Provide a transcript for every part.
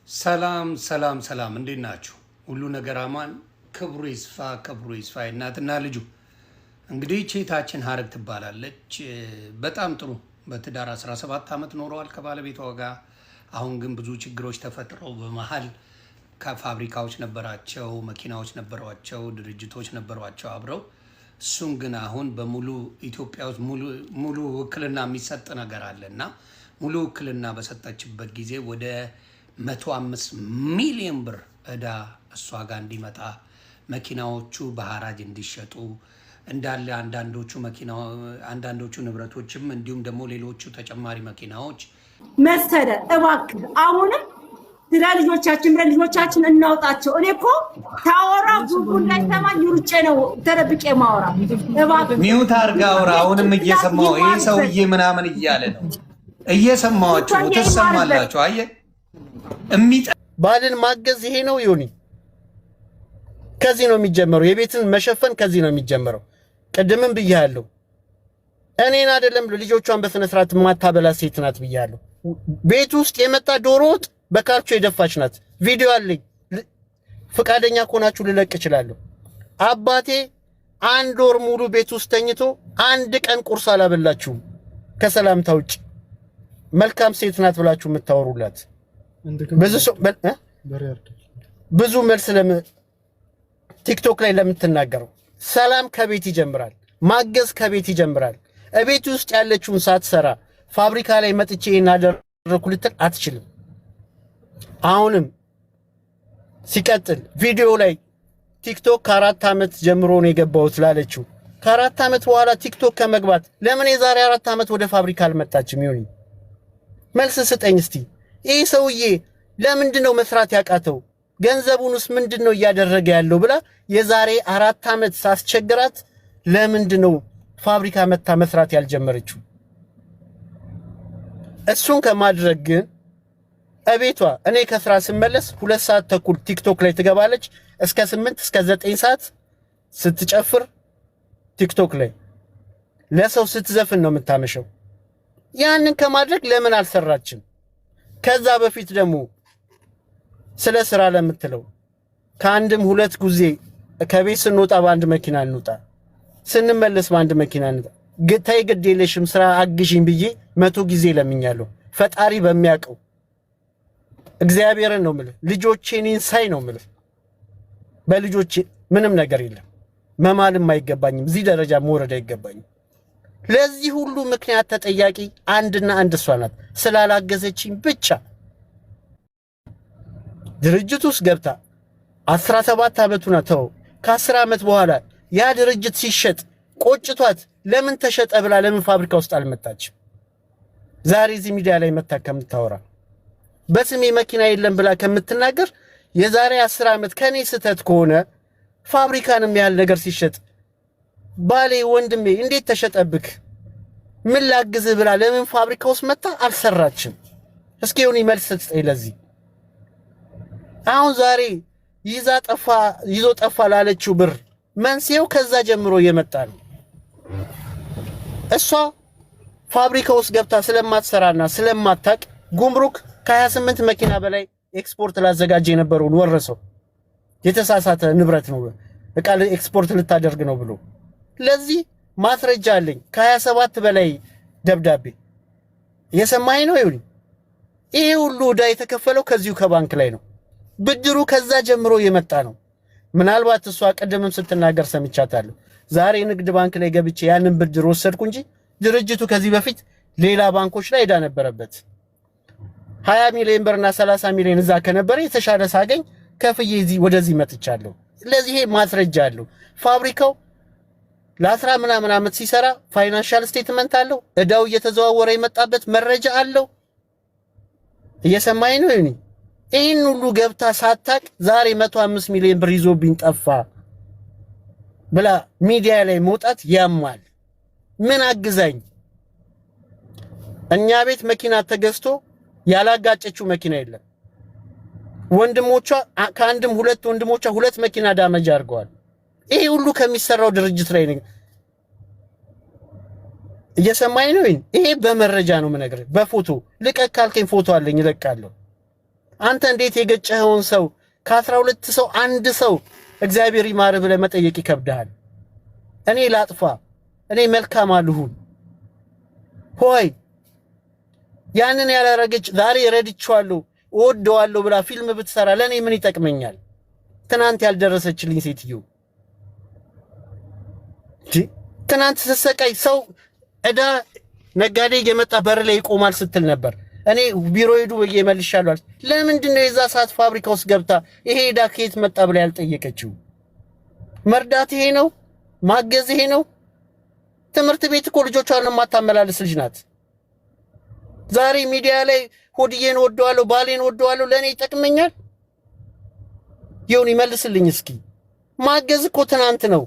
ሰላም ሰላም ሰላም፣ እንዴት ናችሁ? ሁሉ ነገር አማን፣ ክብሩ ይስፋ። እናትና ልጁ እንግዲህ ቼታችን ሀረግ ትባላለች። በጣም ጥሩ በትዳር 17 ዓመት ኖረዋል ከባለቤቷ ጋር። አሁን ግን ብዙ ችግሮች ተፈጥረው በመሀል ከፋብሪካዎች ነበራቸው፣ መኪናዎች ነበሯቸው፣ ድርጅቶች ነበሯቸው አብረው። እሱን ግን አሁን በሙሉ ኢትዮጵያ ውስጥ ሙሉ ውክልና የሚሰጥ ነገር አለና ሙሉ ውክልና በሰጠችበት ጊዜ ወደ 105 ሚሊዮን ብር እዳ እሷ ጋር እንዲመጣ መኪናዎቹ በሐራጅ እንዲሸጡ እንዳለ አንዳንዶቹ ንብረቶችም እንዲሁም ደግሞ ሌሎቹ ተጨማሪ መኪናዎች መሰለ እባክህ አሁንም ስለ ልጆቻችን እናውጣቸው። እኔ እኮ ታወራ ጉቡ እንዳይሰማኝ ሩጬ ነው ተደብቄ ማወራ። እባክህ ሚውት አድርጋ አውራ። አሁንም እየሰማው ይሄ ሰውዬ ምናምን እያለ ነው። እየሰማችሁ ትሰማላችሁ። አየህ ባልን ማገዝ ይሄ ነው ዮኒ። ከዚህ ነው የሚጀምረው። የቤትን መሸፈን ከዚህ ነው የሚጀምረው። ቅድምም ብያለሁ፣ እኔን አይደለም ልጆቿን በስነ ስርዓት ማታበላ ሴት ናት ብያለሁ። ቤት ውስጥ የመጣ ዶሮ ወጥ በካልቾ የደፋች ናት። ቪዲዮ አለኝ፣ ፍቃደኛ ከሆናችሁ ልለቅ እችላለሁ። አባቴ 1 ወር ሙሉ ቤት ውስጥ ተኝቶ 1 ቀን ቁርስ አላበላችሁም ከሰላምታ ውጭ። መልካም ሴት ናት ብላችሁ የምታወሩላት ብዙ መልስ ቲክቶክ ላይ ለምትናገረው ሰላም ከቤት ይጀምራል። ማገዝ ከቤት ይጀምራል። እቤት ውስጥ ያለችውን ሳትሰራ ፋብሪካ ላይ መጥቼ እናደርኩ ልትል አትችልም። አሁንም ሲቀጥል ቪዲዮ ላይ ቲክቶክ ከ4 ዓመት ጀምሮ ነው የገባሁት ላለችው ከ4 ዓመት በኋላ ቲክቶክ ከመግባት ለምን የዛሬ 4 ዓመት ወደ ፋብሪካ አልመጣችም? ይሁን መልስ ስጠኝ እስቲ። ይህ ሰውዬ ለምንድነው መስራት ያቃተው? ገንዘቡንስ ምንድነው እያደረገ ያለው ብላ የዛሬ 4 ዓመት ሳስቸግራት ለምንድነው ፋብሪካ መታ መስራት ያልጀመረችው? እሱን ከማድረግ ግን እቤቷ እኔ ከስራ ስመለስ 2 ሰዓት ተኩል ቲክቶክ ላይ ትገባለች። እስከ 8 እስከ 9 ሰዓት ስትጨፍር ቲክቶክ ላይ ለሰው ስትዘፍን ነው የምታመሸው። ያንን ከማድረግ ለምን አልሰራችም? ከዛ በፊት ደግሞ ስለ ስራ ለምትለው ከአንድም 2 ጊዜ ከቤት ስንወጣ በአንድ መኪና እንውጣ፣ ስንመለስ በአንድ መኪና እንውጣ። ግታይ ግድ የለሽም ስራ አግዢኝ ብዬ 100 ጊዜ ለምኛለሁ። ፈጣሪ በሚያውቀው እግዚአብሔርን ነው የምልህ። ልጆቼን ሳይ ነው የምልህ። በልጆቼ ምንም ነገር የለም። መማልም አይገባኝም። እዚህ ደረጃ መውረድ አይገባኝም። ለዚህ ሁሉ ምክንያት ተጠያቂ አንድና አንድ እሷ ናት። ስላላገዘችኝ ብቻ ድርጅት ውስጥ ገብታ 17 ዓመቱ ነው ተው። ከ10 ዓመት በኋላ ያ ድርጅት ሲሸጥ ቆጭቷት ለምን ተሸጠ ብላ ለምን ፋብሪካ ውስጥ አልመጣችም? ዛሬ እዚህ ሚዲያ ላይ መታ ከምታወራ በስሜ መኪና የለም ብላ ከምትናገር የዛሬ 10 ዓመት ከኔ ስተት ከሆነ ፋብሪካንም ያህል ነገር ሲሸጥ ባሌ ወንድሜ እንዴት ተሸጠብክ ምን ላግዝህ ብላ ለምን ፋብሪካ ውስጥ መጣ አልሰራችም? እስኪ ይሁን መልስ ትስጠኝ ለዚህ። አሁን ዛሬ ይዞ ጠፋ ላለችው ብር መንስኤው ከዛ ጀምሮ የመጣ ነው። እሷ ፋብሪካ ውስጥ ገብታ ስለማትሰራና ስለማታቅ ጉምሩክ ከ28 መኪና በላይ ኤክስፖርት ላዘጋጀ የነበረውን ወረሰው። የተሳሳተ ንብረት ነው እቃ ኤክስፖርት ልታደርግ ነው ብሎ ለዚህ ማስረጃ አለኝ። ከ27 በላይ ደብዳቤ የሰማኝ ነው። ይሁን ይሄ ሁሉ ዕዳ የተከፈለው ከዚሁ ከባንክ ላይ ነው። ብድሩ ከዛ ጀምሮ የመጣ ነው። ምናልባት እሷ ቀደምም ስትናገር ሰምቻታለሁ። ዛሬ ንግድ ባንክ ላይ ገብቼ ያንን ብድር ወሰድኩ እንጂ ድርጅቱ ከዚህ በፊት ሌላ ባንኮች ላይ ዕዳ ነበረበት። 20 ሚሊዮን ብርና 30 ሚሊዮን እዛ ከነበረ የተሻለ ሳገኝ ከፍዬ ወደዚህ መጥቻለሁ። ለዚህ ማስረጃ አለው። ፋብሪካው ለ10 ምናምን ዓመት ሲሰራ ፋይናንሻል ስቴትመንት አለው። ዕዳው እየተዘዋወረ የመጣበት መረጃ አለው። እየሰማኝ ነው ይሁን። ይህን ሁሉ ገብታ ሳታቅ ዛሬ 105 ሚሊዮን ብር ይዞብኝ ጠፋ ብላ ሚዲያ ላይ መውጣት ያማል። ምን አግዛኝ? እኛ ቤት መኪና ተገዝቶ ያላጋጨችው መኪና የለም። ወንድሞቿ ከአንድም 2 ወንድሞቿ 2 መኪና ዳመጅ አድርገዋል። ይሄ ሁሉ ከሚሰራው ድርጅት ላይ ነው። እየሰማኝ ነው። ይሄ በመረጃ ነው የምነግርህ። በፎቶ ልቀቅ ካልከኝ ፎቶ አለኝ እለቃለሁ። አንተ እንዴት የገጨኸውን ሰው ከ12 ሰው አንድ ሰው እግዚአብሔር ይማር ብለህ መጠየቅ ይከብዳል? እኔ ላጥፋ፣ እኔ መልካም አልሁን ሆይ ያንን ያላረገች ዛሬ ረድቼዋለሁ እወደዋለሁ ብላ ፊልም ብትሰራ ለኔ ምን ይጠቅመኛል? ትናንት ያልደረሰችልኝ ሴትዮ ትናንት ስትሰቃይ ሰው እዳ ነጋዴ የመጣ በር ላይ ይቆማል ስትል ነበር። እኔ ቢሮ ሄዱ ብዬ መልሻለሁ። ለምንድን ነው የዛ ሰዓት ፋብሪካ ውስጥ ገብታ ይሄ እዳ ከየት መጣ ብላ ያልጠየቀችው? መርዳት ይሄ ነው? ማገዝ ይሄ ነው? ትምህርት ቤት እኮ ልጆቿን የማታመላልስ ልጅ ናት። ዛሬ ሚዲያ ላይ ሆድዬን ወደዋለሁ ባሌን ወደዋለሁ ለኔ ይጠቅመኛል? ይሁን ይመልስልኝ እስኪ። ማገዝ እኮ ትናንት ነው።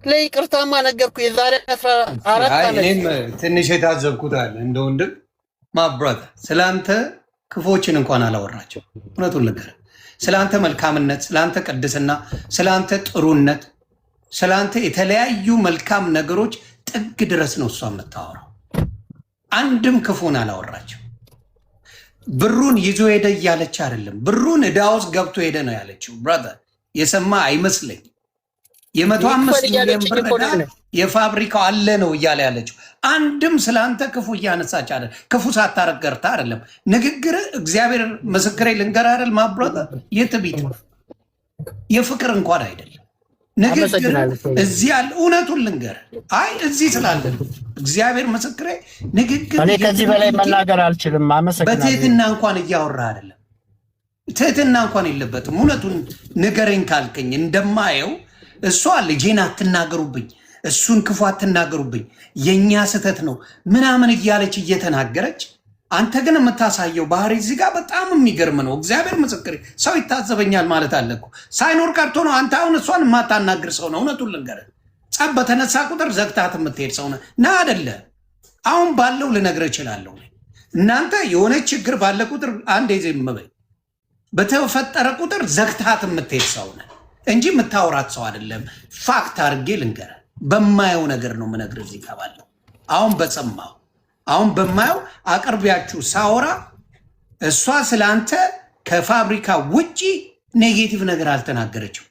ለይቅርታማ ነገርኩ የዛሬ 14 ዓመት። እኔም ትንሽ የታዘብኩት አለ እንደ ወንድም ማብራት ስላንተ ክፎችን እንኳን አላወራቸው። እውነቱን ልንገርህ፣ ስላንተ መልካምነት፣ ስላንተ ቅድስና፣ ስላንተ ጥሩነት፣ ስላንተ የተለያዩ መልካም ነገሮች ጥግ ድረስ ነው እሷ የምታወራው። አንድም ክፉን አላወራቸው። ብሩን ይዞ ሄደ እያለች አይደለም፣ ብሩን ዕዳ ውስጥ ገብቶ ሄደ ነው ያለችው። ብራዘር የሰማ አይመስለኝ። የ105 ሚሊዮን ብር ዕዳ የፋብሪካው አለ ነው እያለ ያለችው። አንድም ስለአንተ ክፉ እያነሳች አይደለም፣ ክፉ ሳታረገርታ አይደለም። ንግግር እግዚአብሔር ምስክሬ ልንገር አይደል ማብራት የትቢት የፍቅር እንኳን አይደለም ንግግር። እዚህ ያለ እውነቱን ልንገር፣ አይ እዚህ ስላለ እግዚአብሔር ምስክሬ ንግግር እኔ ከዚህ በላይ መናገር አልችልም። አመሰግናለሁ። በትህትና እንኳን እያወራ አይደለም፣ ትህትና እንኳን የለበትም። እውነቱን ንገረኝ ካልከኝ እንደማየው እሷ ልጄን አትናገሩብኝ፣ እሱን ክፉ አትናገሩብኝ፣ የኛ ስህተት ነው ምናምን እያለች እየተናገረች፣ አንተ ግን የምታሳየው ባህሪ እዚህ ጋር በጣም የሚገርም ነው። እግዚአብሔር ምስክሬ ሰው ይታዘበኛል ማለት አለ እኮ ሳይኖር ቀርቶ ነው። አንተ አሁን እሷን የማታናግር ሰው ነው። እውነቱን ልንገርህ፣ ጸብ በተነሳ ቁጥር ዘግታት የምትሄድ ሰው ነህ ና አደለ? አሁን ባለው ልነግርህ እችላለሁ። እናንተ የሆነ ችግር ባለ ቁጥር አንድ ዝም በይ፣ በተፈጠረ ቁጥር ዘግታት የምትሄድ ሰው ነህ እንጂ የምታወራት ሰው አይደለም። ፋክት አድርጌ ልንገርህ፣ በማየው ነገር ነው የምነግርህ። እዚህ ጋር ባለው አሁን በማየው አቅርቢያችሁ ሳወራ እሷ ስለአንተ ከፋብሪካ ውጪ ኔጌቲቭ ነገር አልተናገረችም።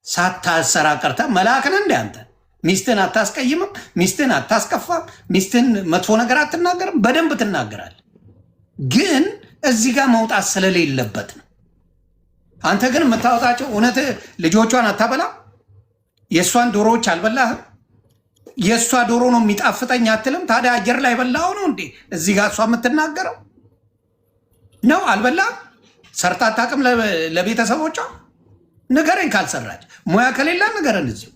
ሳታሰራ ቀርታ መልአክን እንደ አንተ ሚስትን አታስቀይምም፣ ሚስትን አታስከፋም፣ ሚስትን መጥፎ ነገር አትናገርም። በደንብ ትናገራል። ግን እዚህ ጋር መውጣት ስለሌለበት ነው። አንተ ግን የምታወጣቸው እውነት ልጆቿን አታበላም። የእሷን ዶሮዎች አልበላህም። የእሷ ዶሮ ነው የሚጣፍጠኝ አትልም። ታዲያ አየር ላይ በላው ነው እንዴ እዚህ ጋር እሷ የምትናገረው ነው? አልበላም። ሰርታ አታውቅም ለቤተሰቦቿ። ንገረኝ ካልሰራች፣ ሙያ ከሌላ ንገረን። እዚሁ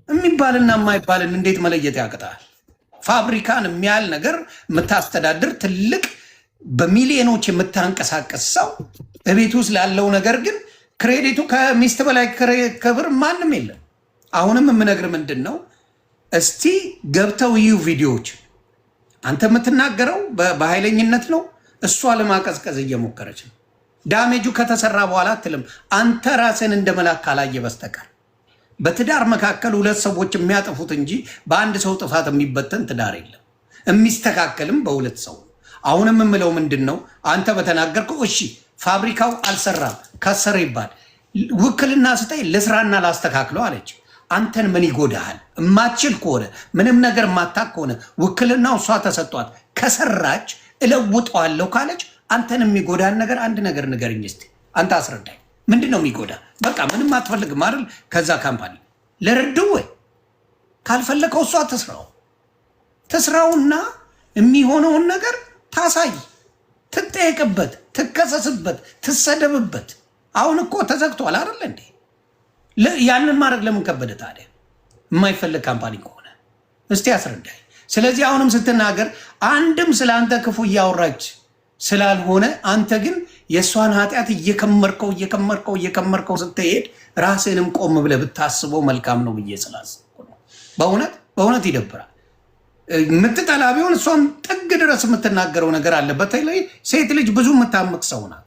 የሚባልና የማይባልን እንዴት መለየት ያቅታል? ፋብሪካን የሚያህል ነገር የምታስተዳድር ትልቅ በሚሊዮኖች የምታንቀሳቀስ ሰው በቤት ውስጥ ላለው ነገር ግን ክሬዲቱ ከሚስት በላይ ክብር ማንም የለም። አሁንም የምነግር ምንድን ነው፣ እስቲ ገብተው ይዩ ቪዲዮዎች። አንተ የምትናገረው በኃይለኝነት ነው፣ እሷ ለማቀዝቀዝ እየሞከረች ነው። ዳሜጁ ከተሰራ በኋላ አትልም። አንተ ራስን እንደ መላክ ካላየ በስተቀር በትዳር መካከል ሁለት ሰዎች የሚያጠፉት እንጂ በአንድ ሰው ጥፋት የሚበተን ትዳር የለም። የሚስተካከልም በሁለት ሰው። አሁንም የምለው ምንድን ነው፣ አንተ በተናገርከው እሺ ፋብሪካው አልሰራም ከሰረ ይባል፣ ውክልና ስጠኝ ልስራና ላስተካክለው አለች። አንተን ምን ይጎዳሃል? እማትችል ከሆነ ምንም ነገር ማታቅ ከሆነ ውክልናው እሷ ተሰጧት ከሰራች እለውጠዋለሁ ካለች አንተን የሚጎዳን ነገር አንድ ነገር ንገርኝ እስቲ። አንተ አስረዳኝ። ምንድን ነው የሚጎዳ? በቃ ምንም አትፈልግም አይደል? ከዛ ካምፓኒ ለርድው ወይ ካልፈለከው እሷ ትስራውና የሚሆነውን ነገር ታሳይ፣ ትጠየቅበት፣ ትከሰስበት፣ ትሰደብበት። አሁን እኮ ተዘግቷል አይደል እንዴ? ያንን ማድረግ ለምን ከበደ ታዲያ? የማይፈልግ ካምፓኒ ከሆነ እስቲ አስረዳኝ። ስለዚህ አሁንም ስትናገር አንድም ስለ አንተ ክፉ እያወራች ስላልሆነ አንተ ግን የእሷን ኃጢአት እየከመርከው ስትሄድ ራስንም ቆም ብለህ ብታስበው መልካም ነው ብዬ ስላሰብኩ ነው። በእውነት ይደብራል። የምትጠላ ቢሆን እሷም ጥግ ድረስ የምትናገረው ነገር አለ። በተለይ ሴት ልጅ ብዙ የምታምቅ ሰው ናት።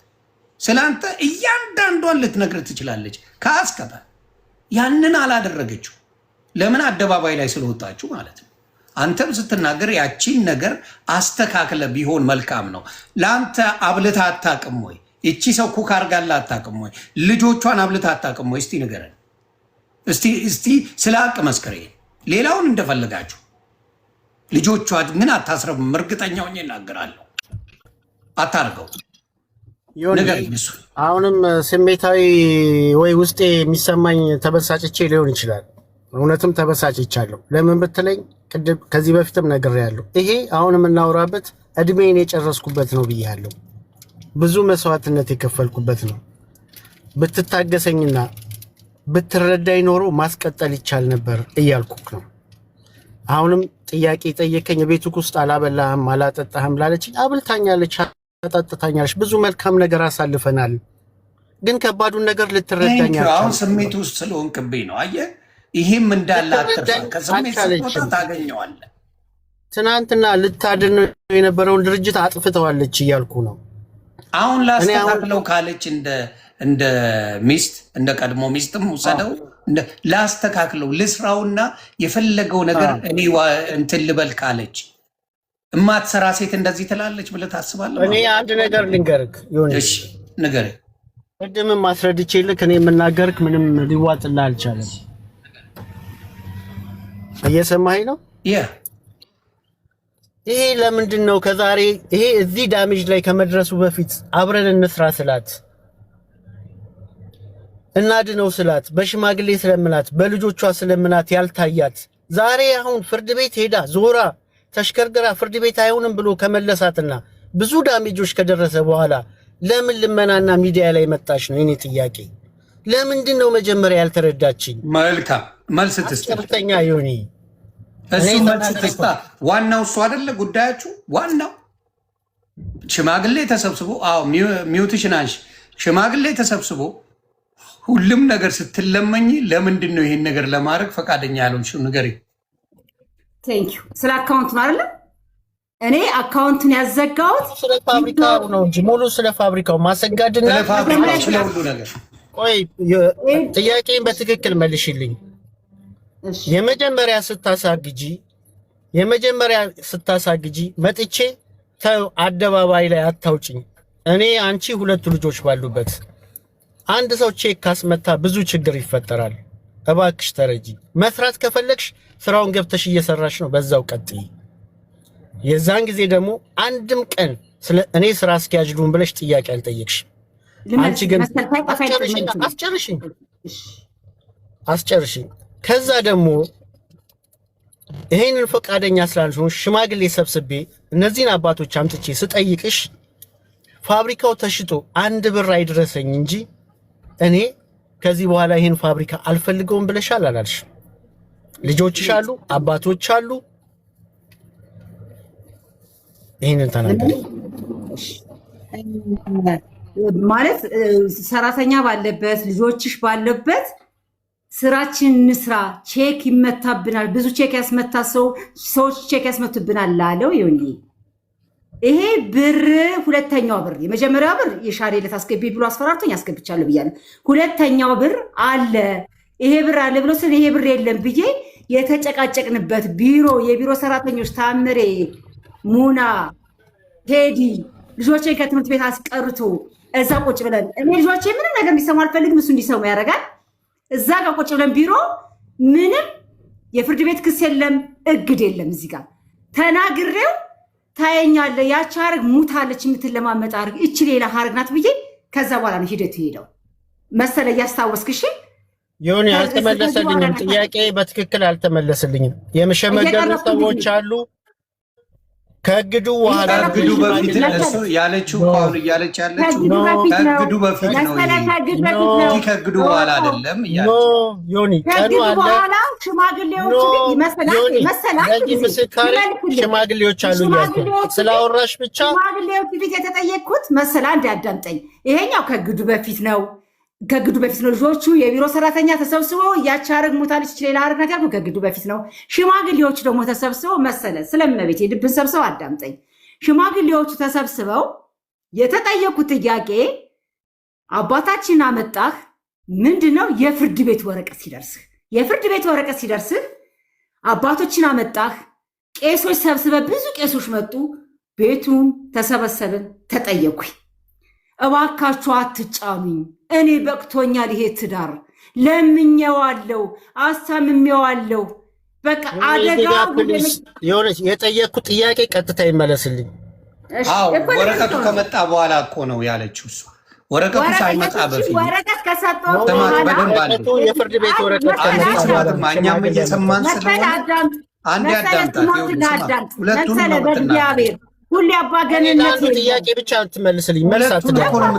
ስለአንተ እያንዳንዷን ልትነግር ትችላለች ከአስከታ። ያንን አላደረገችው። ለምን? አደባባይ ላይ ስለወጣችሁ ማለት ነው። አንተም ስትናገር ያቺን ነገር አስተካክለ ቢሆን መልካም ነው። ለአንተ አብልታ አታውቅም ወይ? እቺ ሰው ኩክ አርጋላ አታውቅም ወይ? ልጆቿን አብልታ አታውቅም ወይ? እስቲ ንገረን። እስቲ ስለ ሀቅ መስክር። ሌላውን እንደፈለጋችሁ ልጆቿ ግን አታስረብም። እርግጠኛ ሆኜ እናገራለሁ። አታርገው። አሁንም ስሜታዊ ወይ ውስጤ የሚሰማኝ ተበሳጭቼ ሊሆን ይችላል። እውነትም ተበሳጭቻለሁ። ለምን ብትለኝ ከዚህ በፊትም ነግሬያለሁ። ይሄ አሁን የምናወራበት እድሜን የጨረስኩበት ነው ብያለሁ። ብዙ መስዋዕትነት የከፈልኩበት ነው። ብትታገሰኝና ብትረዳኝ ኖሮ ማስቀጠል ይቻል ነበር እያልኩክ ነው። አሁንም ጥያቄ ጠየቀኝ። ቤቱ ውስጥ አላበላህም አላጠጣህም ላለችኝ አብልታኛለች፣ አጠጥታኛለች። ብዙ መልካም ነገር አሳልፈናል። ግን ከባዱን ነገር ልትረዳኝ አሁን ስሜት ውስጥ ስለሆንክብኝ ነው። አየህ፣ ይሄም እንዳለ አትርሳ። ከስሜት ስትወጣ ታገኘዋለህ። ትናንትና ልታድን የነበረውን ድርጅት አጥፍተዋለች እያልኩ ነው። አሁን ላስተካክለው ካለች እንደ ሚስት እንደ ቀድሞ ሚስትም ውሰደው ላስተካክለው ልስራውና የፈለገው ነገር እኔ እንትን ልበል ካለች እማትሰራ ሴት እንደዚህ ትላለች ብለህ ታስባለህ? እኔ አንድ ነገር ልንገርክ ይሁን። እሺ ንገረኝ። ቅድምም ማስረድቼልክ እኔ የምናገርክ ምንም ሊዋጥልህ አልቻለም። እየሰማኸኝ ነው? ይሄ ለምንድን ነው ከዛሬ ይሄ እዚህ ዳሜጅ ላይ ከመድረሱ በፊት አብረን እንስራ ስላት እናድነው ስላት በሽማግሌ ስለምናት በልጆቿ ስለምናት ያልታያት ዛሬ አሁን ፍርድ ቤት ሄዳ ዞራ ተሽከርግራ ፍርድ ቤት አይሆንም ብሎ ከመለሳትና ብዙ ዳሜጆች ከደረሰ በኋላ ለምን ልመናና ሚዲያ ላይ መጣች ነው የኔ ጥያቄ። ለምንድን ነው መጀመሪያ ያልተረዳችኝ? መልካም መልስ ትስጥ። ከፍተኛ ይሁን እሱ መልስ ትስጥ። ዋናው እሱ አይደለ ጉዳያችሁ። ዋናው ሽማግሌ ተሰብስቦ ሚውትሽን አንሺ። ሽማግሌ ተሰብስቦ ሁሉም ነገር ስትለመኝ ለምንድን ነው ይሄን ነገር ለማድረግ ፈቃደኛ ያልሆንሽው? ንገሪ። ቴንኪው። ስለ አካውንት ነው አይደለ? እኔ አካውንቱን ያዘጋሁት ስለ ፋብሪካው ነው እንጂ ሙሉ ስለ ፋብሪካው ማሰጋድና ስለ ሁሉ ነገር። ቆይ ጥያቄን በትክክል መልሽልኝ። የመጀመሪያ ስታሳግጂ መጥቼ አደባባይ ላይ አታውጭኝ። እኔ አንቺ ሁለቱ ልጆች ባሉበት አንድ ሰው ቼክ ካስመታ ብዙ ችግር ይፈጠራል። እባክሽ ተረጂ። መስራት ከፈለግሽ ስራውን ገብተሽ እየሰራሽ ነው፣ በዛው ቀጥይ። የዛን ጊዜ ደግሞ አንድም ቀን እኔ ስራ አስኪያጅ ልሁን ብለሽ ጥያቄ አልጠየቅሽም። አንቺ ግን አስጨርሽኝ። ከዛ ደግሞ ይሄንን ፈቃደኛ ስላልሆንሽ ሽማግሌ ሰብስቤ እነዚህን አባቶች አምጥቼ ስጠይቅሽ ፋብሪካው ተሽጦ 1 ብር አይድረሰኝ እንጂ እኔ ከዚህ በኋላ ይሄን ፋብሪካ አልፈልገውም ብለሻል አላልሽ? ልጆችሽ አሉ፣ አባቶች አሉ። ይሄንን ተናገር ማለት ሰራተኛ ባለበት ልጆችሽ ባለበት ስራችን እንስራ። ቼክ ይመታብናል፣ ብዙ ቼክ ያስመታ ሰዎች ቼክ ያስመቱብናል ላለው ይሁን። ይሄ ብር ሁለተኛው ብር የመጀመሪያው ብር የሻሬ ዕለት አስገቢ ብሎ አስፈራርቶኝ አስገብቻለሁ ብያለሁ። ሁለተኛው ብር አለ ይሄ ብር አለ ብሎ ስለ ይሄ ብር የለም ብዬ የተጨቃጨቅንበት የቢሮ ሰራተኞች ታምሬ፣ ሙና፣ ቴዲ ልጆቼን ከትምህርት ቤት አስቀርቶ እዛ ቁጭ ብለን እኔ ልጆቼ ምንም ነገር እንዲሰሙ አልፈልግም፣ እሱ እንዲሰሙ ያደርጋል። እዛ ጋር ቁጭ ብለን ቢሮ ምንም የፍርድ ቤት ክስ የለም፣ እግድ የለም። እዚህ ጋር ተናግሬው ታየኛለ ያቺ ሀረግ ሙታለች የምትለማመጥ ሀረግ እቺ ሌላ ሀረግ ናት ብዬ ከዛ በኋላ ነው ሂደቱ ሄደው መሰለ እያስታወስክሽ ይሁን። አልተመለሰልኝም፣ ጥያቄ በትክክል አልተመለሰልኝም። የመሸመገሉ ሰዎች አሉ። ከእግዱ በኋላ ከእግዱ በፊት እሱ ያለችው ፓውል እያለች ያለችው ከእግዱ በፊት ነው እንጂ ከእግዱ በኋላ አይደለም ዮኒ። ቀኑ አለ። ሽማግሌዎች አሉ ስላወራሽ ብቻ ሽማግሌዎች ፊት የተጠየቅኩት መሰላ አንድ ያዳምጠኝ። ይሄኛው ከእግዱ በፊት ነው። ልጆቹ የቢሮ ሰራተኛ ተሰብስበው ያቺ ሀረግ ሞታለች ሌላ ሀረግ ናት ያልኩት ከእግዱ በፊት ነው። ሽማግሌዎቹ ደግሞ ተሰብስበው መሰለ ስለመቤት የልብን ሰብስበው አዳምጠኝ። ሽማግሌዎቹ ተሰብስበው የተጠየቁት ጥያቄ አባታችን አመጣህ ምንድነው? የፍርድ ቤት ወረቀት ሲደርስህ አባቶችን አመጣህ ቄሶች ሰብስበ ብዙ ቄሶች መጡ። ቤቱን ተሰበሰብን፣ ተጠየኩኝ። እባካችሁ አትጫኑኝ፣ እኔ በቅቶኛል፣ ይሄ ትዳር ለምኜዋለሁ፣ አሳምሜዋለሁ። በቃ አደጋ የሆነች የጠየቅኩት ጥያቄ ቀጥታ ይመለስልኝ። ወረቀቱ ከመጣ በኋላ እኮ ነው ያለችው እሱ። ወረቀቱ ሳይመጣ በፊት ወረቀት ከሰጠው የፍርድ ቤት ወረቀት እኛም እየሰማን ስለሆነ አንድ ያዳምጣት። ሁለቱም ሁሌ አባገንነት ጥያቄ ብቻ ትመልስልኝ። መልሳት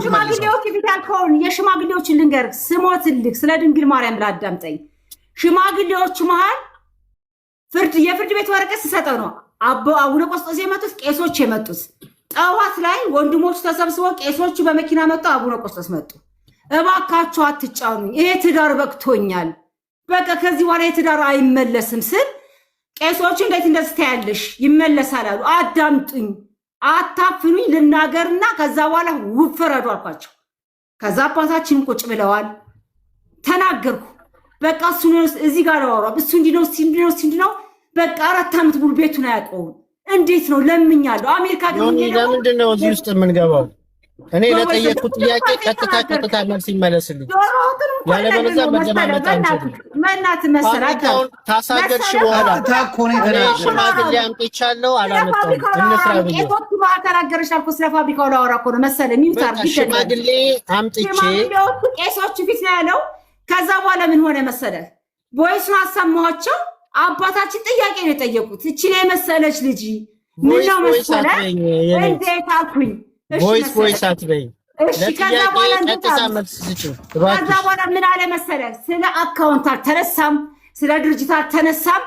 ሽማግሌዎች ፊት ያልከውን የሽማግሌዎችን ልንገር ስሞትልክ ስለ ድንግል ማርያም ላዳምጠኝ። ሽማግሌዎቹ መሃል የፍርድ ቤት ወረቀት ሲሰጠው ነው አቡነ ቆስጦስ የመጡት ቄሶች የመጡት። ጠዋት ላይ ወንድሞቹ ተሰብስበው ቄሶቹ በመኪና መጡ፣ አቡነ ቆስጦስ መጡ። እባካችሁ አትጫኑኝ፣ ይሄ ትዳር በቅቶኛል፣ በቃ ከዚህ በኋላ የትዳር አይመለስም ስል ቄሶቹ እንዴት እንደዚህ ታያለሽ ይመለሳል አሉ። አዳምጡኝ፣ አታፍኑኝ፣ ልናገርና ከዛ በኋላ ውፍረዱ አልኳቸው። ከዛ አባታችን ቁጭ ብለዋል። ተናገርኩ። በቃ እሱ እዚህ ጋር አወራ እሱ እንዲህ ነው በቃ 4 ዓመት ሙሉ ቤቱን አያውቀውም። እንዴት ነው ለምኛለሁ። አሜሪካ ለምንድን ነው እዚህ ውስጥ የምንገባው? እኔ ለጠየቅኩት ጥያቄ ቀጥታ መልስ ይመለስልኝ። ያለበለዚያ መደማመጥ አንችልም። ታሳገድሽ በኋላ ሽማግሌ አምጥቻለሁ አላመጣሁም። እንስራ ብዬ ተናገረሽ አልኩ። ስለ ፋብሪካው ላወራ እኮ ነው መሰለኝ። ሽማግሌ አምጥቼ ቄሶቹ ፊት ነው ያለው። ከዛ በኋላ ምን ሆነ መሰለህ? ቦይሱን አሰማኋቸው። አባታችን ጥያቄ ነው የጠየቁት። እቺን የመሰለች ልጅ ምን ነው መሰለህ? እንዴት አልኩኝ። ቮይስ አትበይ። እሺ ከዛ በኋላ ምን አለ መሰለህ? ስለ አካውንት አልተነሳም፣ ስለ ድርጅት አልተነሳም።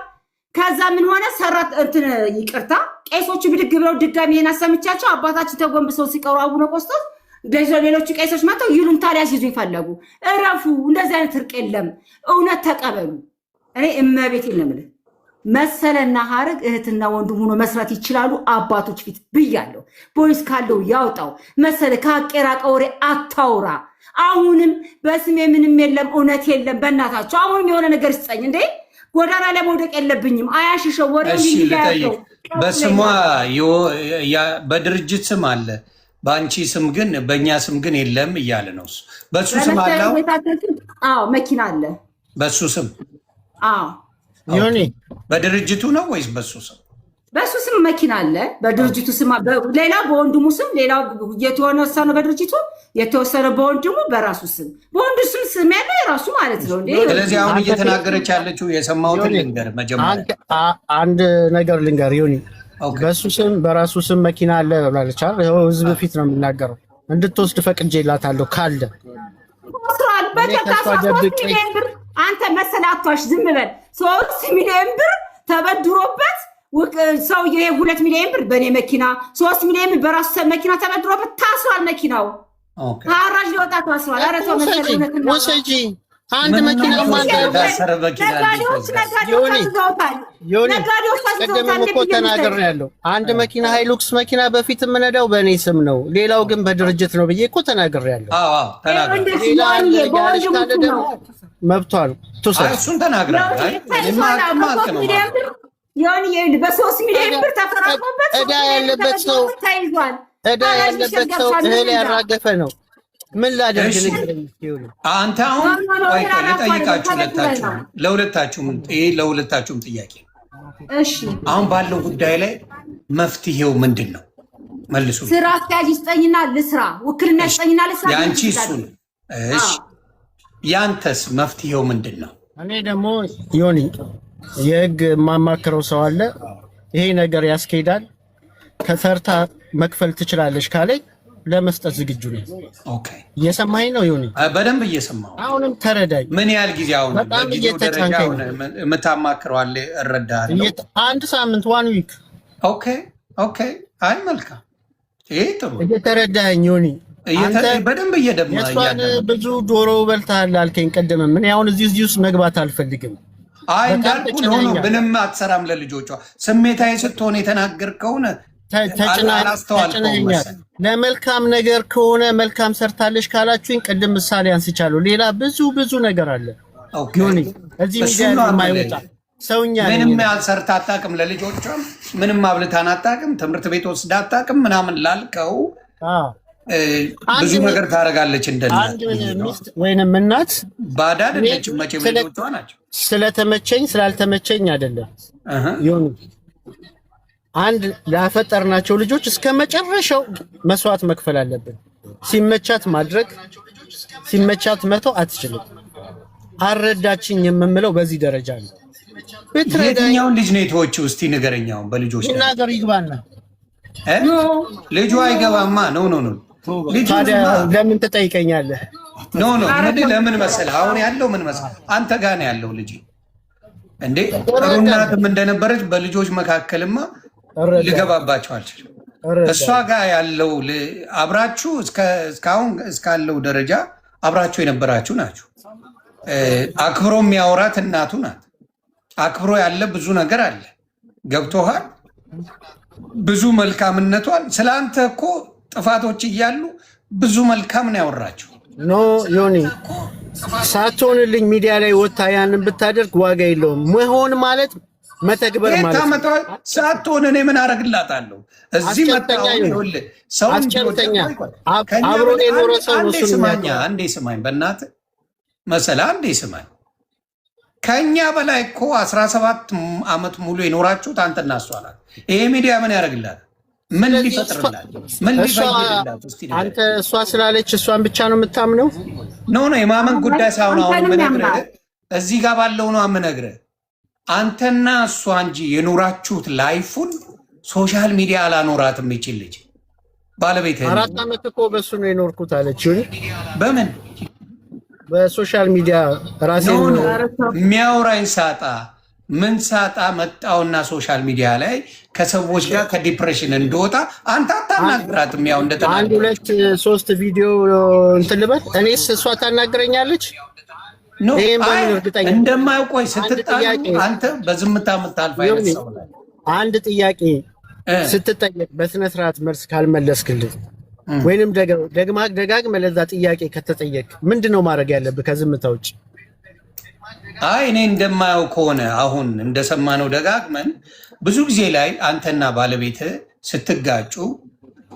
ከዛ ምን ሆነ ሰራት እንትን ይቅርታ፣ ቄሶቹ ብድግ ብለው ድጋሚ ይሄን አሰምቻቸው አባታችን ተጎንብሰው ሲቀሩ አቡነ ቆስጦስ ሌሎቹ ቄሶች መጥተው ይሉንታ ሊያስይዙኝ ፈለጉ። እረፉ፣ እንደዚህ አይነት እርቅ የለም፣ እውነት ተቀበሉ። እኔ እመቤቴን ነው የምልህ። መሰለና ሀረግ እህትና ወንድም ሆኖ መስራት ይችላሉ። አባቶች ፊት ብያለሁ። ቦይስ ካለው ያውጣው። መሰለ ከአቄራቀ ወሬ አታውራ። አሁንም በስሜ ምንም የለም፣ እውነት የለም። በእናታቸው አሁንም የሆነ ነገር ስጠኝ እንዴ። ጎዳና ላይ መውደቅ የለብኝም። አያሽሸው ወሬ ይያያለው። በስሟ በድርጅት ስም አለ፣ በአንቺ ስም ግን በእኛ ስም ግን የለም እያለ ነው እሱ። በሱ ስም አለው። አዎ መኪና አለ በሱ ስም። አዎ ዮኒ በድርጅቱ ነው ወይስ በሱ ስም? በሱ ስም መኪና አለ። በድርጅቱ ስም ሌላ በወንድሙ ስም ሌላ የተወሰነ በድርጅቱ የተወሰነ በወንድሙ በራሱ ስም በወንዱ ስም ያለው የራሱ ማለት ነው እንዴ። ስለዚህ አሁን እየተናገረች ያለችው የሰማሁትን ልንገር። መጀመሪያ አንድ ነገር ልንገር ዮኒ። በሱ ስም በራሱ ስም መኪና አለ ብላለች አይደል? ይኸው ህዝብ ፊት ነው የምናገረው። እንድትወስድ ፈቅጄላታለሁ ካለ ወስራል በተካፋ አንተ መሰላቷሽ ዝም በል። 3 ሚሊዮን ብር ተበድሮበት ሰውዬ 2 ሚሊዮን ብር በኔ መኪና 3 ሚሊዮን ብር በራሱ መኪና ተበድሮበት ታስሯል። መኪናው ታራጅ ሊወጣ ታስሯል። ኧረ ተው መሰለኝ ወሰጂ አንድ መኪና ነጋዴዎች ቀደም እኮ ተናግሬያለሁ። አንድ መኪና ሃይሉክስ መኪና በፊት የምነዳው በእኔ ስም ነው፣ ሌላው ግን በድርጅት ነው ብዬ እኮ ተናግሬያለሁ። መብቷ ነው። እሱን ተናግረሃል። በ3 ሚሊዮን ብር ተፈራርሞበት ዕዳ ያለበት ሰው እህል ያራገፈ ነው። ምን ላደርግ ንገረኝ። አንተ አሁን ልጠይቃችሁ ለሁለታችሁም ጥያቄ። እሺ አሁን ባለው ጉዳይ ላይ መፍትሄው ምንድን ነው? መልሱ። ስራ አስኪያጅ ይስጠኝና ልስራ፣ ውክልና ይስጠኝና ልስራ። ያንቺ እሱን እሺ፣ ያንተስ መፍትሄው ምንድን ነው? እኔ ደግሞ ዮኒ የህግ የማማክረው ሰው አለ። ይሄ ነገር ያስኬዳል፣ ከሰርታ መክፈል ትችላለሽ ካለኝ ለመስጠት ዝግጁ ነኝ። ኦኬ፣ እየሰማኸኝ ነው ዮኒ? በደንብ እየሰማሁ። አሁንም ተረዳኝ። ምን ያህል ጊዜ አሁን በጊዜው ደረጃ የምታማክረው አለ? እረዳለሁ። 1 ሳምንት 1 ዊክ። ኦኬ። አይ መልካም፣ ይሄ ጥሩ። እየተረዳኸኝ ዮኒ? በደንብ እየደማ ብዙ ዶሮ በልተሃል አልከኝ ቅድም። ምን አሁን እዚህ ውስጥ መግባት አልፈልግም። አይ እንዳልኩ ነው። ምንም አትሰራም ለልጆቿ። ስሜታዊ ስትሆን የተናገርከውን ተጭነኛል። ለመልካም ነገር ከሆነ መልካም ሰርታለሽ ካላችሁኝ ቅድም ምሳሌ አንስቻለሁ። ሌላ ብዙ ነገር አለ ዮኒ፣ እዚህ ሚዲያ የማይወጣ ሰውኛ ምንም ያልሰርታ አታውቅም፣ ለልጆቿም ምንም አብልታን አታውቅም፣ ትምህርት ቤት ወስዳ አታውቅም ምናምን ላልከው ብዙ ነገር ታደርጋለች። አንድ ሚስት ወይንም እናት ባዳ አይደለችም መቼም ልጆቿ ናቸው። ስለተመቸኝ ስላልተመቸኝ አይደለም ይሁን አንድ ላፈጠርናቸው ልጆች እስከ መጨረሻው መስዋዕት መክፈል አለብን። ሲመቻት ማድረግ ሲመቻት መተው አትችልም። አረዳችኝ የምምለው በዚህ ደረጃ ነው። የትኛውን ልጅ ነው የተወችው? እስቲ ንገረኛውን በልጆች ነገር ይግባና ልጁ አይገባማ። ኖ ታዲያ ለምን ትጠይቀኛለህ? ኖ ለምን መሰለህ? አሁን ያለው ምን መሰለህ? አንተ ጋር ነው ያለው ልጅ እንዴ። እናትም እንደነበረች በልጆች መካከልማ ልገባባቸው አልችልም። እሷ ጋር ያለው አብራችሁ እስካሁን እስካለው ደረጃ አብራችሁ የነበራችሁ ናችሁ። አክብሮ የሚያወራት እናቱ ናት። አክብሮ ያለ ብዙ ነገር አለ። ገብቶሃል? ብዙ መልካምነቷን ስለ አንተ እኮ ጥፋቶች እያሉ ብዙ መልካም ነው ያወራችሁ። ኖ ዮኒ ሳትሆንልኝ ሚዲያ ላይ ወጣ ያንን ብታደርግ ዋጋ የለውም። መሆን ማለት መተግበር ማለት ነው። ሳትሆን እኔ ምን አደርግላታለሁ? እዚህ መጣው ይኸውልህ ሰው አስጨርተኛ አብሮ የኖረ ሰው ነው። አንዴ ስማኝ በእናትህ መሰለህ፣ አንዴ ስማኝ። ከኛ በላይ እኮ 17 ዓመት ሙሉ የኖራችሁት አንተና እሷ ናት። ይሄ ሚዲያ ምን ያደርግላታል? ምን ሊፈጥርላት? ምን ሊፈይድላት? እስቲ አንተ እሷ ስላለች እሷን ብቻ ነው የምታምነው? ኖ የማመን ጉዳይ ሳይሆን አሁን የምነግርህ እዚህ ጋር ባለው ነው የምነግርህ። አንተና እሷ እንጂ የኖራችሁት ላይፉን ሶሻል ሚዲያ አላኖራትም። ይችል ልጅ ባለቤት 4 ዓመት እኮ በሱ ነው የኖርኩት አለች። በምን በሶሻል ሚዲያ ራሴን የሚያወራኝ ሳጣ ምን ሳጣ መጣውና ሶሻል ሚዲያ ላይ ከሰዎች ጋር ከዲፕሬሽን እንደወጣ አንተ አታናግራትም። ያው እንደተናገረ 1 2 3 ቪዲዮ እንትን ልበል እኔስ እሷ ታናግረኛለች። እንደማያውቆይ ስትጣሉ አንተ በዝምታ የምታልፍ አይነት ሰው ነህ። አንድ ጥያቄ ስትጠየቅ በስነ ስርዓት መልስ ካልመለስክልኝ ወይንም ደጋግመህ ለዛ ጥያቄ ከተጠየቅ ምንድነው ማድረግ ያለብህ ከዝምታ ውጭ? አይ እኔ እንደማያው ከሆነ አሁን እንደሰማነው ደጋግመን ብዙ ጊዜ ላይ አንተና ባለቤት ስትጋጩ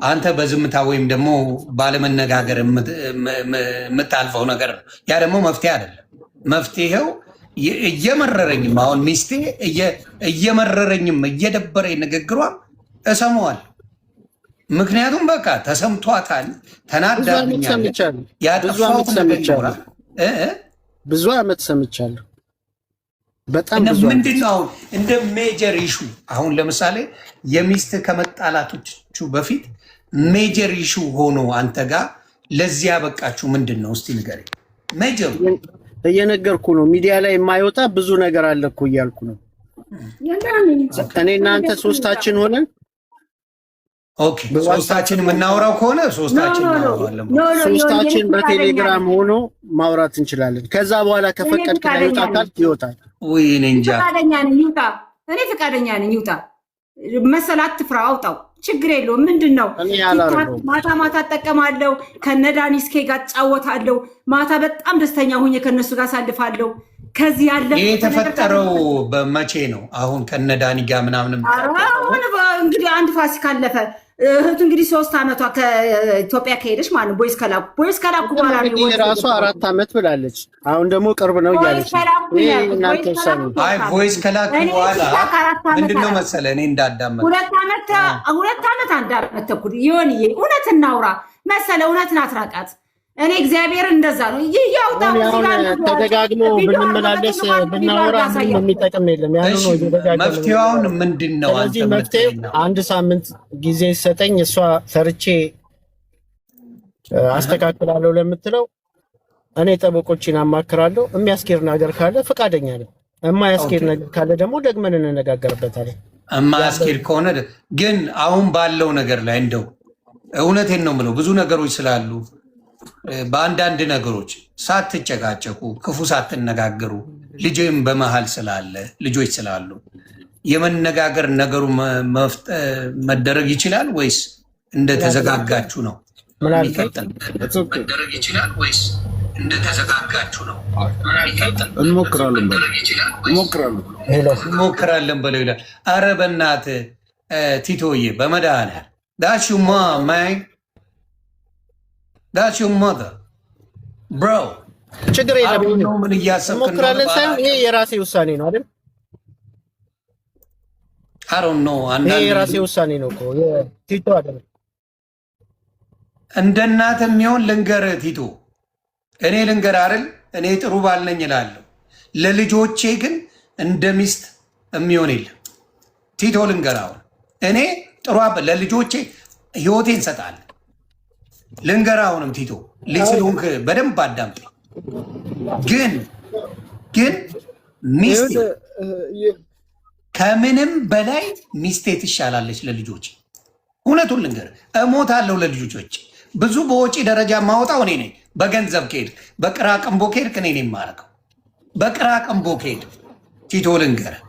አንተ በዝምታ ወይም ደግሞ ባለመነጋገር የምታልፈው ነገር ነው። ያ ደግሞ መፍትሄ አይደለም። መፍትሄው እየመረረኝም አሁን ሚስቴ እየመረረኝም እየደበረኝ ንግግሯ እሰማዋለሁ። ምክንያቱም በቃ ተሰምቷታል፣ ተናዳብኛለች። ያጠፋሁት ነገር ይኖራል። ብዙ ዓመት ሰምቻለሁ። በጣም ብዙ ምንድነው እንደ ሜጀር ኢሹ አሁን ለምሳሌ የሚስት ከመጣላቶቹ በፊት ሜጀር ኢሹ ሆኖ አንተ ጋር ለዚያ በቃችሁ ምንድን ነው? እስቲ ንገረኝ። ሜጀር እየነገርኩ ነው። ሚዲያ ላይ የማይወጣ ብዙ ነገር አለ እኮ እያልኩ ነው። እኔ እናንተ ሶስታችን ሆነን ኦኬ፣ ሶስታችን የምናወራው ከሆነ ሶስታችን በቴሌግራም ሆኖ ማውራት እንችላለን። ከዛ በኋላ ከፈቀድክ ላይ ይወጣል። ወይ እኔ እንጃ። ፈቃደኛ ነኝ ይውጣ። እኔ ፈቃደኛ ነኝ ይውጣ። መሰላት ትፍራ አውጣው፣ ችግር የለውም። ምንድነው ማታ ማታ እጠቀማለሁ፣ ከነዳኒስኬ ጋር እጫወታለሁ። ማታ በጣም ደስተኛ ሆኜ ከነሱ ጋር አሳልፋለሁ። ከዚህ ያለ የተፈጠረው በመቼ ነው? አሁን ከነዳኒ ጋር ምናምን አሁን እንግዲህ አንድ ፋሲካ አለፈ። እህቱ እንግዲህ 3 ዓመቷ ከኢትዮጵያ ከሄደች ማለት ነው። ቦይስ ከላኩ በኋላ ራሷ 4 ዓመት ብላለች። አሁን ደግሞ ቅርብ ነው እያለች አይ ቦይስ ከላኩ በኋላ ምንድነው መሰለህ እኔ እንዳዳመጥ 2 ዓመት 1 ዓመት ተኩል ይሆንዬ። እውነት እናውራ መሰለህ፣ እውነትን አትራቃት። እኔ እግዚአብሔር እንደዛ ነው ይያውጣው። ተደጋግሞ ብንመላለስ ብናወራ ምንም የሚጠቅም የለም። ያለው ነው ተደጋግሞ። መፍትሄውን ምንድነው? አንተ መፍትሄው 1 ሳምንት ጊዜ ሰጠኝ፣ እሷ ሰርቼ አስተካክላለሁ ለምትለው እኔ ጠበቆችን አማክራለሁ። የሚያስኬድ ነገር ካለ ፈቃደኛ ነኝ። የማያስኬድ ነገር ካለ ደግሞ ደግመን እንነጋገርበታለን። የማያስኬድ ከሆነ ግን አሁን ባለው ነገር ላይ እንደው እውነቴን ነው የምለው ብዙ ነገሮች ስላሉ በአንዳንድ ነገሮች ሳትጨቃጨቁ ክፉ ሳትነጋገሩ ልጅም በመሃል ስላለ ልጆች ስላሉ የመነጋገር ነገሩ መደረግ ይችላል ወይስ እንደተዘጋጋችሁ ነው? መደረግ ይችላል ወይስ እንደተዘጋጋችሁ ነው። እንሞክራለን በለው ይላል። አረ በእናትህ ቲቶዬ በመድኃኒዓለም ዳሽማ ማይ ዳሽማ ብሮ ችግር የለም። ምን እያሰብክ እንሞክራለን ሳይሆን ይሄ የራሴ ውሳኔ ነው አይደል? አሮን ነው ይሄ የራሴ ውሳኔ ነው እኮ ቲቶ አይደል? እንደ እናት የሚሆን ልንገርህ ቲቶ፣ እኔ ልንገርህ አይደል፣ እኔ ጥሩ ባል ነኝ እላለሁ። ለልጆቼ ግን እንደ ሚስት የሚሆን የለም ቲቶ። ልንገርህ አሁን እኔ ጥሩ ለልጆቼ ህይወቴን እሰጣለሁ። ልንገርህ አሁንም ቲቶ፣ ልጅ ስለሆንክ በደንብ አዳምጥ። ግን ሚስቴ ከምንም በላይ ሚስቴ ትሻላለች ለልጆቼ። እውነቱን ልንገርህ እሞታለሁ ለልጆቼ። ብዙ በወጪ ደረጃ ማወጣው እኔ ነኝ። በገንዘብ ከሄድ በቅራቅንቦ ከሄድክ እኔ ነኝ የማደርገው። በቅራቅንቦ ከሄድ ቲቶ ልንገርህ፣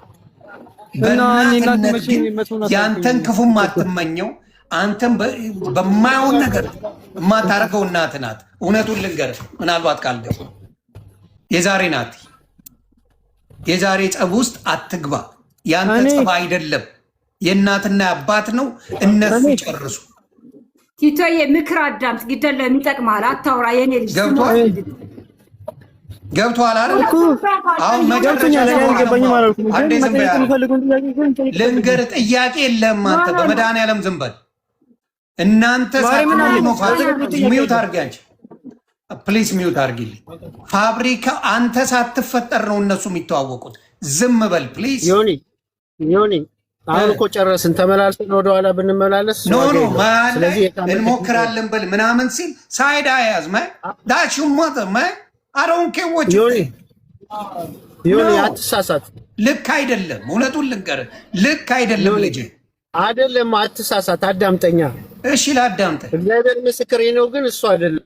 በእናትነት ግን ያንተን ክፉም አትመኘው። አንተን በማየውን ነገር የማታደርገው እናት ናት። እውነቱን ልንገርህ፣ ምናልባት ካልገባ የዛሬ ናት። የዛሬ ጸብ ውስጥ አትግባ። ያንተ ጸብ አይደለም፣ የእናትና አባት ነው። እነሱ ጨርሱ። ቲቶዬ ምክር አዳምጥ፣ ግደለም ይጠቅማል። አታውራ የኔ ልጅ ገብቶሃል አይደል? አሁን መጨረሻ ልንገርህ፣ ጥያቄ የለም አንተ በመድኃኒዓለም ዝም በል። እናንተ ሚዩት አድርጊ፣ አንቺ ፕሊስ ሚዩት አድርጊልኝ። ፋብሪካ አንተ ሳትፈጠር ነው እነሱ የሚተዋወቁት። ዝም በል ፕሊስ። ዮኒ አሁን እኮ ጨረስን። ተመላልሰን ወደኋላ ብንመላለስ ኖ እንሞክራለን በል ምናምን ሲል ሳይድ አያዝ ዳሽ ሞተ አሮን ኬዎች ዮኒ አትሳሳት። ልክ አይደለም። እውነቱን ልንገርህ ልክ አይደለም። ልጅ አይደለም፣ አትሳሳት። አዳምጠኛ። እሺ ላዳምጠኝ። እግዚአብሔር ምስክሬ ነው። ግን እሱ አይደለም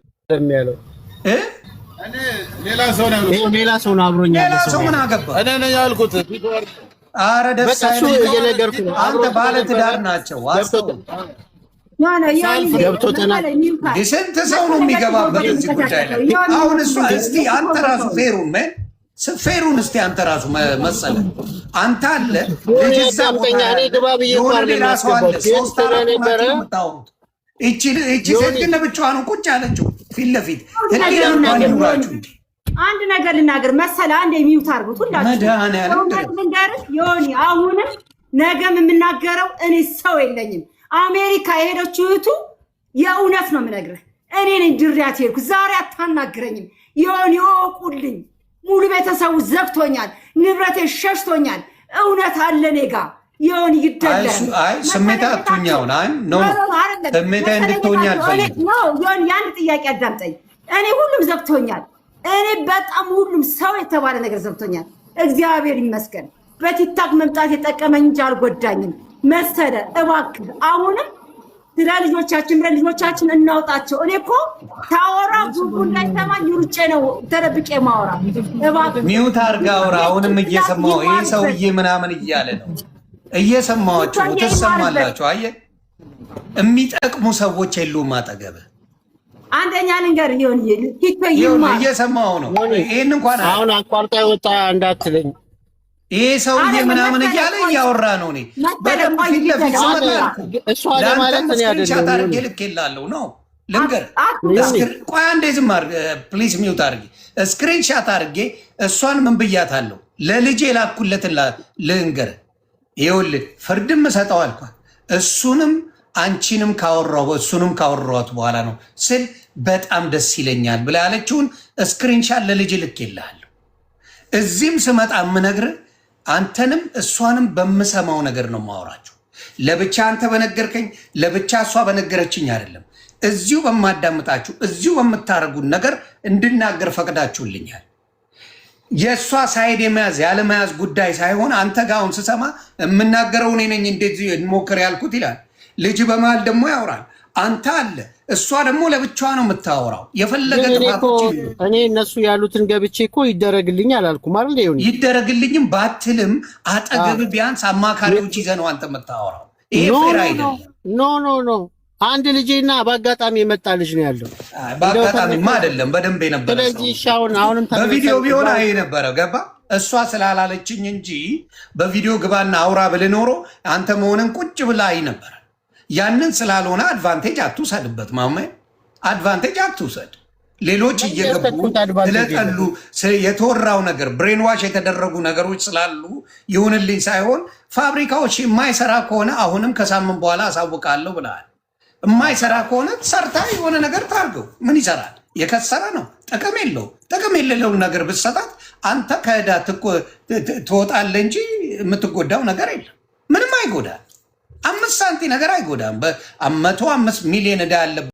ያለው እኔ ሌላ ሰው ነው አብሮኛል። ሌላ ሰው ምን አገባ? እኔ ነኝ ያልኩት። አረ ደስ አይልም። አንተ ባለ ትዳር ናቸው። ስንት ሰው ነው የሚገባበት እዚህ ጉዳይ ላይ? አሁን እሷ እስቲ አንተ ራሱ ፌሩን እስቲ አንተ ራሱ መሰለ አንተ አለ ልጅ እዛ የሆነ ሌላ ሰው አለ። ሶስት አራት ናቸው የምታወሩት። እቺ ሴት ግን ብቻዋን ቁጭ አለችው ፊት ለፊት። አንድ ነገር ልናገር መሰለ፣ አንድ የሚውት አርጉት ሁላችሁ ልንገርህ ዮኒ፣ አሁንም ነገም የምናገረው እኔ ሰው የለኝም። አሜሪካ የሄደችው እህቱ የእውነት ነው የምነግርህ። እኔ ነኝ ድሪያት ሄድኩ። ዛሬ አታናግረኝም ዮኒ፣ እወቁልኝ። ሙሉ ቤተሰቡ ዘግቶኛል፣ ንብረቴ ሸሽቶኛል። እውነት አለ እኔ ጋ ዮኒ ይደለም። አይ ስሜታ አትኛውን አይ ኖ ስሜታ እንድትሆኛ አልፈልግም። ዮኒ አንድ ጥያቄ አዳምጠኝ። እኔ ሁሉም ዘግቶኛል። እኔ በጣም ሁሉም ሰው የተባለ ነገር ዘግቶኛል። እግዚአብሔር ይመስገን። በቲክታክ መምጣት የጠቀመኝ እንጂ አልጎዳኝም። መሰለ እባክህ አሁንም ስለ ልጆቻችን እናውጣቸው። እኔ እኮ ታወራ ጉቡ እንዳይሰማኝ ሩጬ ነው ተደብቄ ማወራ። እባክህ ሚውት አድርጋ አውራ። አሁንም እየሰማሁ ይሄ ሰውዬ ምናምን እያለ ነው። እየሰማኋችሁ ትሰማላችሁ። አየህ የሚጠቅሙ ሰዎች የሉም አጠገብህ። አንደኛ ልንገር ይሁን እየሰማሁ ነው። ይሄን እንኳን አሁን አቋርጣ ወጣ እንዳትለኝ። ይሄ ሰውዬ ምናምን እያለ እያወራ ነው። እኔ በደንብ ፊት ለፊት ስመጣ እሷ ለማለት እኔ አይደለም አድርጌ ልኬልሃለሁ ነው ልንገር። ቆይ አንዴ ዝም አድርግ ፕሊዝ፣ ሚውት አድርጌ ስክሪንሻት አድርጌ እሷን ምን ብያታለሁ ለልጄ ላኩለትን ልንገር። ይኸውልህ ፍርድም እሰጠው አልኳት። እሱንም አንቺንም ካወራው እሱንም ካወራኋት በኋላ ነው ስል በጣም ደስ ይለኛል ብላ ያለችውን ስክሪንሻት ለልጄ ልኬልሃለሁ። እዚህም ስመጣ የምነግርህ አንተንም እሷንም በምሰማው ነገር ነው ማወራችሁ። ለብቻ አንተ በነገርከኝ ለብቻ እሷ በነገረችኝ አይደለም። እዚሁ በማዳምጣችሁ እዚሁ በምታደርጉን ነገር እንድናገር ፈቅዳችሁልኛል። የእሷ ሳይድ የመያዝ ያለመያዝ ጉዳይ ሳይሆን አንተ ጋር አሁን ስሰማ የምናገረው እኔ ነኝ እንዴት እንሞክር ያልኩት ይላል። ልጅ በመሃል ደግሞ ያወራል። አንተ አለ እሷ ደግሞ ለብቻዋ ነው የምታወራው። የፈለገ ጥፋቶች እኔ እነሱ ያሉትን ገብቼ እኮ ይደረግልኝ አላልኩም አይደል? ይሁን ይደረግልኝም ባትልም አጠገብ ቢያንስ አማካሪዎች ይዘህ ነው አንተ የምታወራው። ይሄ ፌር አይደለም። ኖ ኖ ኖ አንድ ልጄና በአጋጣሚ የመጣ ልጅ ነው ያለው። በአጋጣሚማ አይደለም በደንብ የነበረ። ስለዚህ ሻውን አሁንም በቪዲዮ ቢሆን አይ ነበረ ገባ። እሷ ስላላለችኝ እንጂ በቪዲዮ ግባና አውራ ብለህ ኖሮ አንተ መሆንን ቁጭ ብላ አይ ነበረ። ያንን ስላልሆነ አድቫንቴጅ አትውሰድበት ማማ፣ አድቫንቴጅ አትውሰድ። ሌሎች እየገቡ ስለጠሉ የተወራው ነገር ብሬንዋሽ የተደረጉ ነገሮች ስላሉ ይሁንልኝ ሳይሆን ፋብሪካዎች የማይሰራ ከሆነ አሁንም ከሳምንት በኋላ አሳውቃለሁ ብለሃል። የማይሰራ ከሆነ ሰርታ የሆነ ነገር ታርገው። ምን ይሰራል? የከሰረ ነው፣ ጥቅም የለው። ጥቅም የሌለው ነገር ብትሰጣት አንተ ከዕዳ ትወጣለህ እንጂ የምትጎዳው ነገር የለም። ምንም አይጎዳም። 5 ሳንቲ ነገር አይጎዳም። በ105 ሚሊዮን ዕዳ ያለበት